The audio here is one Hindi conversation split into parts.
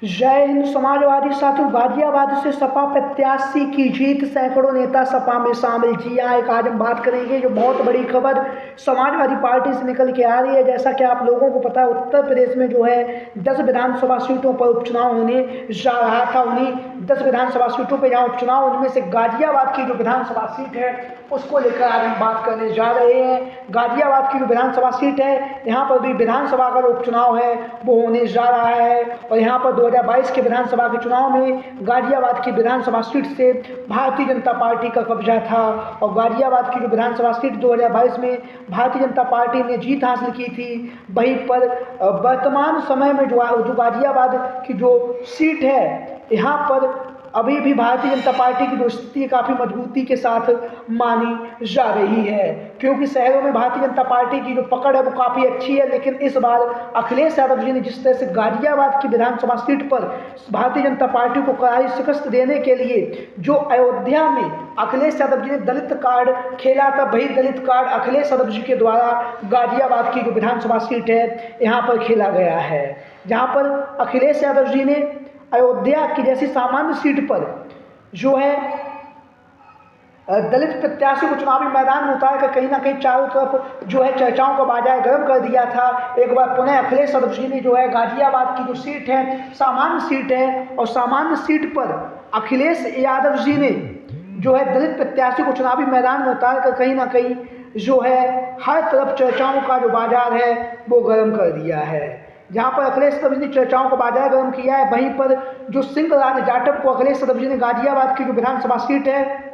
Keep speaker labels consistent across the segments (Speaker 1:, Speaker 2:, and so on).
Speaker 1: जय हिंद। समाजवादी साथियों, गाजियाबाद से सपा प्रत्याशी की जीत, सैकड़ों नेता सपा में शामिल। जी हाँ, एक आज हम बात करेंगे जो बहुत बड़ी खबर समाजवादी पार्टी से निकल के आ रही है। जैसा कि आप लोगों को पता है, उत्तर प्रदेश में जो है 10 विधानसभा सीटों पर उपचुनाव होने जा रहा था। उन्हीं 10 विधानसभा सीटों पर जहाँ उपचुनाव, उनमें से गाजियाबाद की जो विधानसभा सीट है उसको लेकर आज हम बात करने जा रहे हैं। गाजियाबाद की जो विधानसभा सीट है, यहाँ पर भी विधानसभा का उपचुनाव है वो होने जा रहा है। और यहाँ पर 2022 के विधानसभा के चुनाव में गाजियाबाद की विधानसभा सीट से भारतीय जनता पार्टी का कब्जा था। और गाजियाबाद की जो विधानसभा सीट 2022 में भारतीय जनता पार्टी ने जीत हासिल की थी। वहीं पर वर्तमान समय में जो गाजियाबाद की जो सीट है, यहाँ पर अभी भी भारतीय जनता पार्टी की जो स्थिति काफ़ी मजबूती के साथ मानी जा रही है, क्योंकि शहरों में भारतीय जनता पार्टी की जो पकड़ है वो काफ़ी अच्छी है। लेकिन इस बार अखिलेश यादव जी ने जिस तरह से गाजियाबाद की विधानसभा सीट पर भारतीय जनता पार्टी को करारी शिकस्त देने के लिए जो अयोध्या में अखिलेश यादव जी ने दलित कार्ड खेला था, वही दलित कार्ड अखिलेश यादव जी के द्वारा गाजियाबाद की जो विधानसभा सीट है यहाँ पर खेला गया है। जहाँ पर अखिलेश यादव जी ने अयोध्या की जैसी सामान्य सीट पर जो है दलित प्रत्याशी को चुनावी मैदान में उतार कर कहीं ना कहीं चारों तरफ जो है चर्चाओं का बाजार गर्म कर दिया था। एक बार पुनः अखिलेश यादव जी ने जो है गाजियाबाद की जो सीट है सामान्य सीट है, और सामान्य सीट पर अखिलेश यादव जी ने जो है दलित प्रत्याशी को चुनावी मैदान में उतार कर कहीं ना कहीं जो है हर तरफ चर्चाओं का जो बाजार है वो गर्म कर दिया है। जहाँ पर अखिलेश यादव जी ने चर्चाओं को बाजार गर्म किया है, वहीं पर जो सिंहराज जाटव को अखिलेश यादव जी ने गाजियाबाद की जो विधानसभा सीट है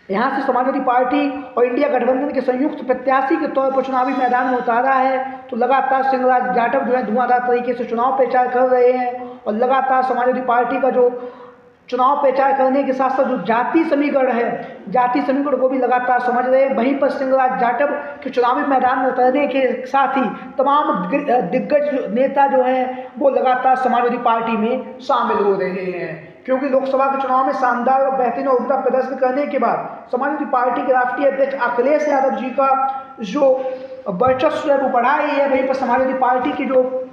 Speaker 1: यहाँ से समाजवादी पार्टी और इंडिया गठबंधन के संयुक्त प्रत्याशी के तौर पर चुनावी मैदान में उतारा है। तो लगातार सिंहराज जाटव जो है धुआंधार तरीके से चुनाव प्रचार कर रहे हैं, और लगातार समाजवादी पार्टी का जो चुनाव प्रचार करने के साथ साथ जो जाति समीकरण है, जाति समीकरण को भी लगातार समझ रहे हैं। वहीं पर सिंहराज जाटव के चुनावी मैदान में उतरने के साथ ही तमाम दिग्गज नेता जो हैं वो लगातार समाजवादी पार्टी में शामिल हो रहे हैं, क्योंकि लोकसभा के चुनाव में शानदार और बेहतरीन और उम्दा प्रदर्शन करने के बाद समाजवादी पार्टी के राष्ट्रीय अध्यक्ष अखिलेश यादव जी का जो वर्चस्व है वो बढ़ा ही है। वहीं पर समाजवादी पार्टी की जो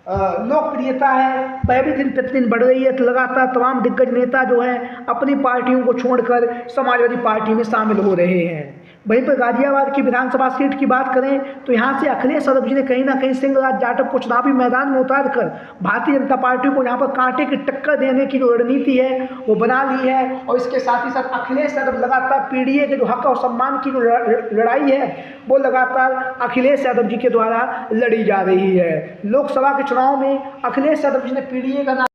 Speaker 1: लोकप्रियता है वह भी दिन प्रतिदिन बढ़ रही है। तो लगातार तमाम दिग्गज नेता जो हैं अपनी पार्टियों को छोड़कर समाजवादी पार्टी में शामिल हो रहे हैं। वहीं पर गाजियाबाद की विधानसभा सीट की बात करें तो यहाँ से अखिलेश यादव जी ने कहीं ना कहीं सिंहराज जाटव को चुनावी मैदान में उतारकर भारतीय जनता पार्टी को यहाँ पर कांटे की टक्कर देने की जो रणनीति है वो बना ली है। और इसके साथ ही साथ अखिलेश यादव लगातार पीडीए के जो हक और सम्मान की जो लड़ाई है वो लगातार अखिलेश यादव जी के द्वारा लड़ी जा रही है। लोकसभा के चुनाव में अखिलेश यादव जी ने पीडीए का,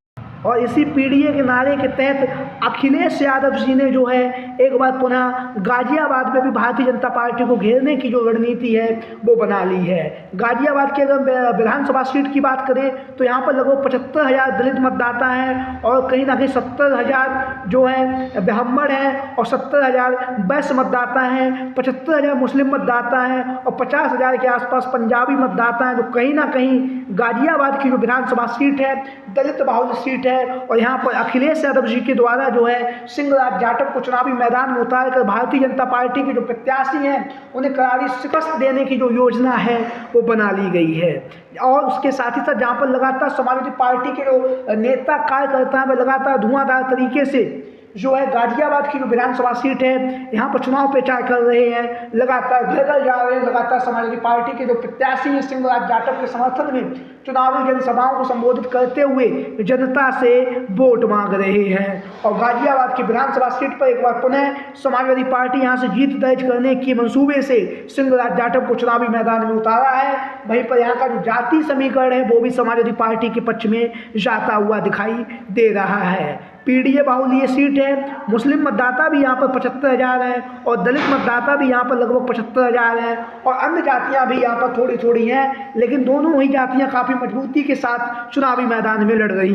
Speaker 1: और इसी पीडीए के नारे के तहत अखिलेश यादव जी ने जो है एक बार पुनः गाजियाबाद में भी भारतीय जनता पार्टी को घेरने की जो रणनीति है वो बना ली है। गाजियाबाद की अगर विधानसभा सीट की बात करें तो यहाँ पर लगभग 75,000 दलित मतदाता हैं, और कहीं ना कहीं 70,000 जो है ब्राह्मण हैं, और 70,000 वैश्य मतदाता हैं, 75,000 मुस्लिम मतदाता हैं, और 50,000 के आसपास पंजाबी मतदाता हैं। तो कहीं ना कहीं गाजियाबाद की जो विधानसभा सीट है दलित बहुल सीट है, और यहाँ पर अखिलेश यादव जी के द्वारा जो है सिंहराज जाटव को चुनावी मैदान में उतारकर भारतीय जनता पार्टी के जो प्रत्याशी हैं उन्हें करारी शिकस्त देने की जो योजना है वो बना ली गई है। और उसके साथ ही साथ जहाँ पर लगातार समाजवादी पार्टी के जो नेता कार्यकर्ता हैं वे लगातार धुआंधार तरीके से जो है गाजियाबाद की जो विधानसभा सीट है यहाँ पर चुनाव प्रचार कर रहे हैं, लगातार घर घर जा रहे हैं। लगातार समाजवादी पार्टी के जो प्रत्याशी हैं सिंहराज जाटव के समर्थन में चुनावी जनसभाओं को संबोधित करते हुए जनता से वोट मांग रहे हैं। और गाजियाबाद की विधानसभा सीट पर एक बार पुनः समाजवादी पार्टी यहाँ से जीत दर्ज करने के मंसूबे से सिंहराज जाटव को चुनावी मैदान में उतारा है। वहीं पर यहाँ का जो जाति समीकरण है वो भी समाजवादी पार्टी के पक्ष में जाता हुआ दिखाई दे रहा है। पीडीए बाहुल ये सीट है, मुस्लिम मतदाता भी यहाँ पर 75,000 हैं, और दलित मतदाता भी यहाँ पर लगभग 75,000 हैं, और अन्य जातियाँ भी यहाँ पर थोड़ी थोड़ी हैं। लेकिन दोनों ही जातियाँ काफ़ी मजबूती के साथ चुनावी मैदान में लड़ रही हैं।